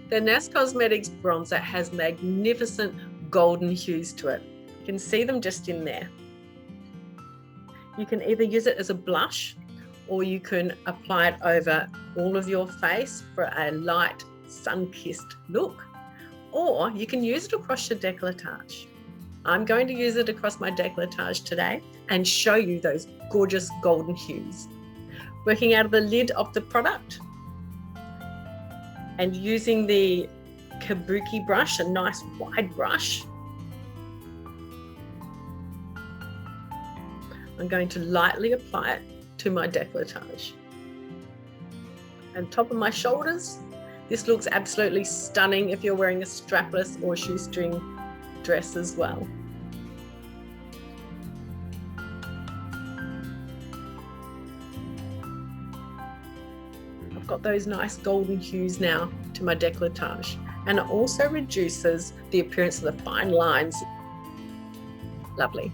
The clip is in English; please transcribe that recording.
The NAS Cosmetics bronzer has magnificent golden hues to it. You can see them just in there. You can either use it as a blush or you can apply it over all of your face for a light sun-kissed look, or you can use it across your décolletage. I'm going to use it across my décolletage today and show you those gorgeous golden hues. Working out of the lid of the product and using the kabuki brush, a nice wide brush, I'm going to lightly apply it to my décolletage. And top of my shoulders, this looks absolutely stunning if you're wearing a strapless or shoestring dress as well. I've got those nice golden hues now to my décolletage, and it also reduces the appearance of the fine lines. Lovely.